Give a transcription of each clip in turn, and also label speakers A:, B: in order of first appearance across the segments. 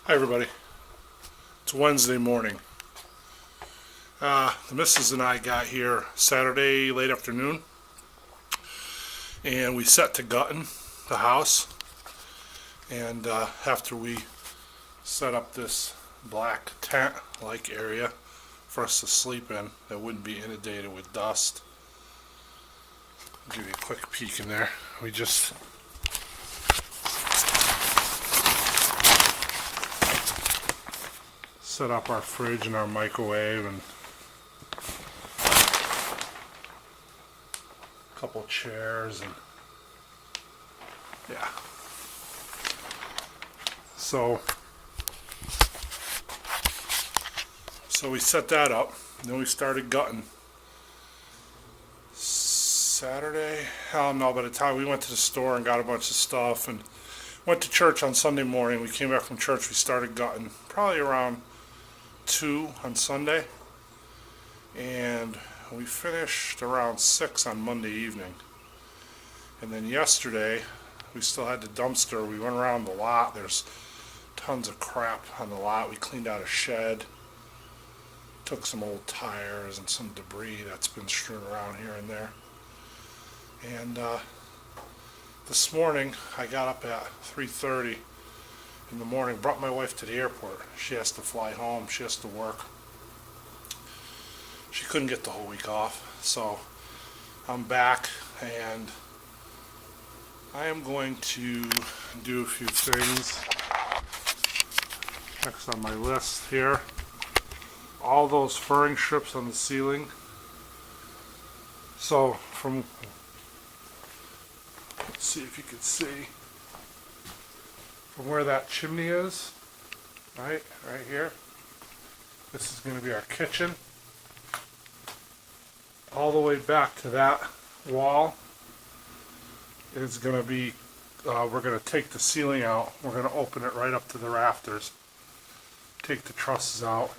A: Hi everybody. It's Wednesday morning. The missus and I got here Saturday late afternoon, and we set to gutting the house. And after we set up this black tent-like area for us to sleep in that wouldn't be inundated with dust. I'll give you a quick peek in there. We just set up our fridge and our microwave and a couple chairs and yeah. So we set that up, and then we started gutting. Saturday, no, by the time we went to the store and got a bunch of stuff and went to church on Sunday morning, we came back from church, we started gutting probably around 2 on Sunday, and we finished around 6 on Monday evening. And then yesterday we still had the dumpster. We went around the lot. There's tons of crap on the lot. We cleaned out a shed, took some old tires and some debris that's been strewn around here and there. And this morning I got up at 3:30 in the morning, brought my wife to the airport. She has to fly home, she has to work. She couldn't get the whole week off, so I'm back and I am going to do a few things. Next on my list here, all those furring strips on the ceiling. So let's see if you can see, from where that chimney is, right here, this is going to be our kitchen, all the way back to that wall is going to be, we're going to take the ceiling out, we're going to open it right up to the rafters, take the trusses out.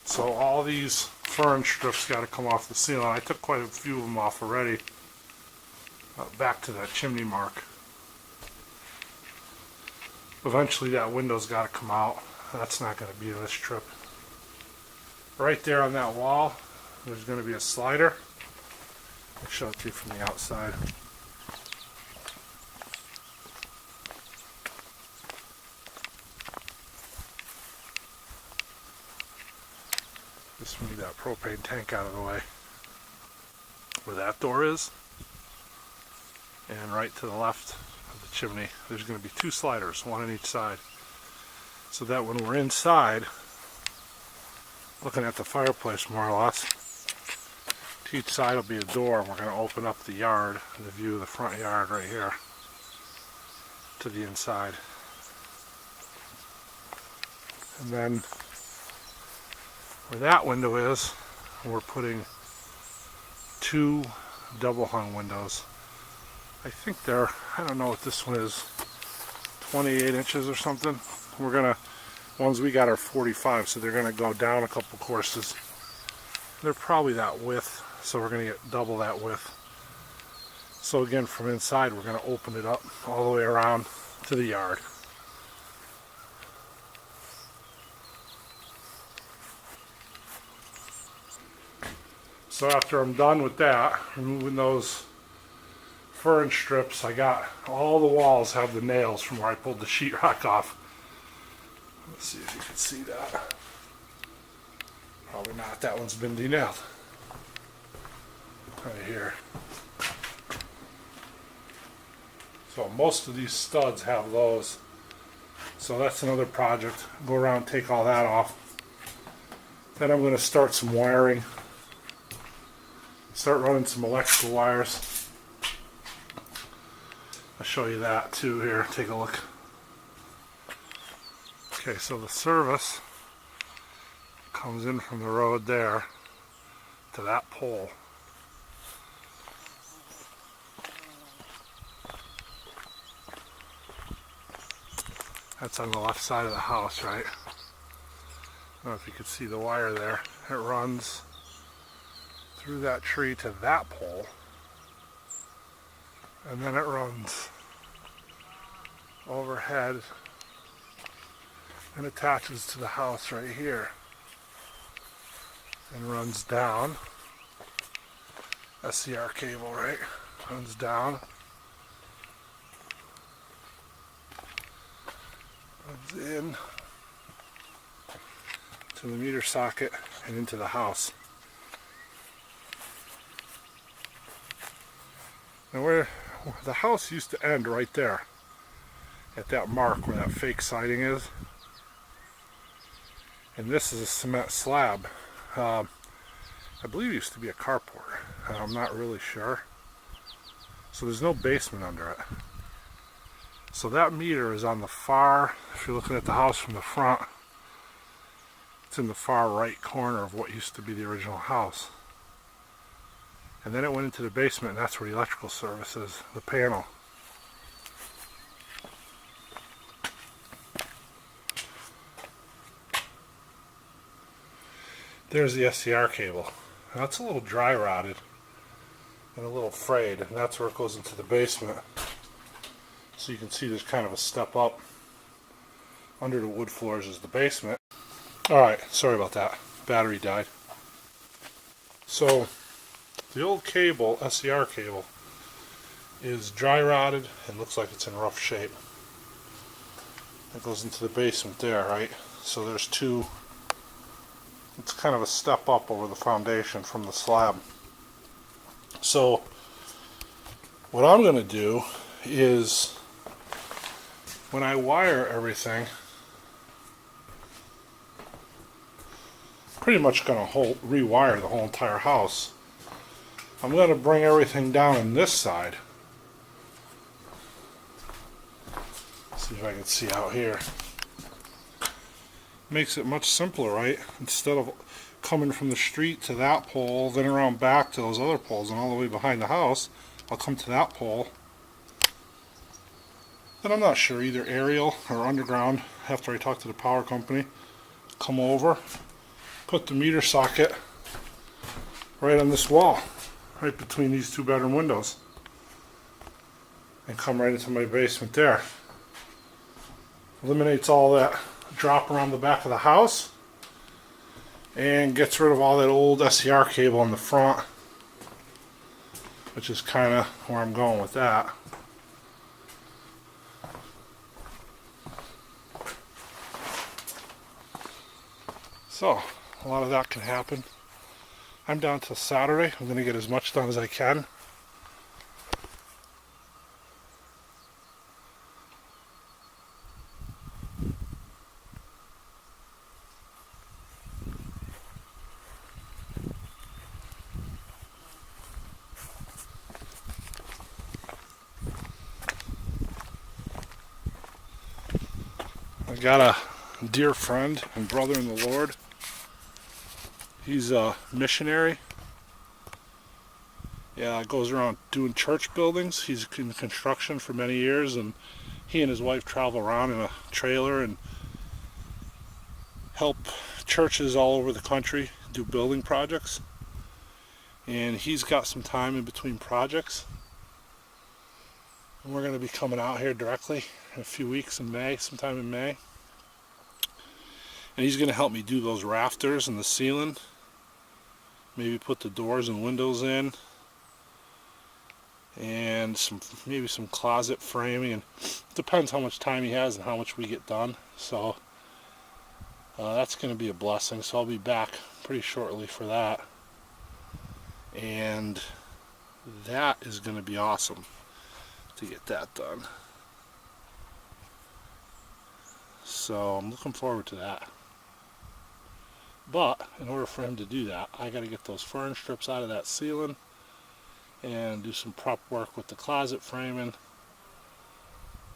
A: So all these fern strips got to come off the ceiling. I took quite a few of them off already. Back to that chimney mark. Eventually that window's got to come out. That's not going to be this trip. Right there on that wall, there's going to be a slider. I'll show it to you from the outside. Just move that propane tank out of the way. Where that door is, and right to the left of the chimney, there's going to be 2 sliders, one on each side, so that when we're inside looking at the fireplace, more or less, to each side will be a door. We're going to open up the yard, the view of the front yard right here to the inside. And then where that window is, we're putting 2 double hung windows. I think they're, I don't know what this one is, 28 inches or something. We're gonna, ones we got are 45, so they're gonna go down a couple courses. They're probably that width, so we're gonna get double that width. So again, from inside, we're gonna open it up all the way around to the yard. So after I'm done with that, removing those fern strips, I got all the walls have the nails from where I pulled the sheetrock off. Let's see if you can see that. Probably not. That one's been denailed. Right here. So most of these studs have those. So that's another project. Go around, take all that off. Then I'm going to start some wiring. Start running some electrical wires. I'll show you that too here. Take a look. Okay, so the service comes in from the road there to that pole. That's on the left side of the house, right? I don't know if you can see the wire there. It runs through that tree to that pole, and then it runs head and attaches to the house right here and runs down. SCR cable, right? Runs down. Runs in to the meter socket and into the house. Now where the house used to end right there at that mark where that fake siding is, and this is a cement slab. I believe it used to be a carport. I'm not really sure. So there's no basement under it. So that meter is on the far, if you're looking at the house from the front, it's in the far right corner of what used to be the original house. And then it went into the basement, and that's where the electrical service is, the panel. There's the SCR cable. Now it's a little dry rotted and a little frayed, and that's where it goes into the basement. So you can see there's kind of a step up. Under the wood floors is the basement. Alright, sorry about that. Battery died. So the old cable, SCR cable, is dry rotted and looks like it's in rough shape. It goes into the basement there, right? So there's two. It's kind of a step up over the foundation from the slab. So what I'm going to do is, when I wire everything, pretty much going to rewire the whole entire house. I'm going to bring everything down on this side. See if I can see out here. Makes it much simpler, right? Instead of coming from the street to that pole, then around back to those other poles and all the way behind the house, I'll come to that pole. Then I'm not sure, either aerial or underground, after I talk to the power company, come over, put the meter socket right on this wall, right between these two bedroom windows, and come right into my basement there. Eliminates all that drop around the back of the house and gets rid of all that old SCR cable in the front, which is kind of where I'm going with that. So a lot of that can happen. I'm down till Saturday. I'm going to get as much done as I can. I got a dear friend and brother in the Lord. He's a missionary. Yeah, goes around doing church buildings. He's in construction for many years, and he and his wife travel around in a trailer and help churches all over the country do building projects. And he's got some time in between projects. And we're going to be coming out here directly in a few weeks in May, sometime in May. And he's going to help me do those rafters and the ceiling. Maybe put the doors and windows in. And maybe some closet framing. And it depends how much time he has and how much we get done. So that's going to be a blessing. So I'll be back pretty shortly for that. And that is going to be awesome to get that done. So I'm looking forward to that. But in order for him to do that, I got to get those fern strips out of that ceiling and do some prep work with the closet framing.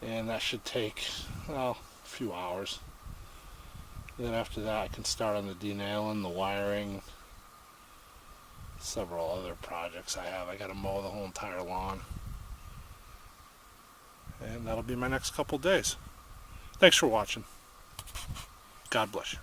A: And that should take, well, a few hours. Then after that I can start on the denailing, the wiring, several other projects I have. I got to mow the whole entire lawn. And that'll be my next couple days. Thanks for watching. God bless you.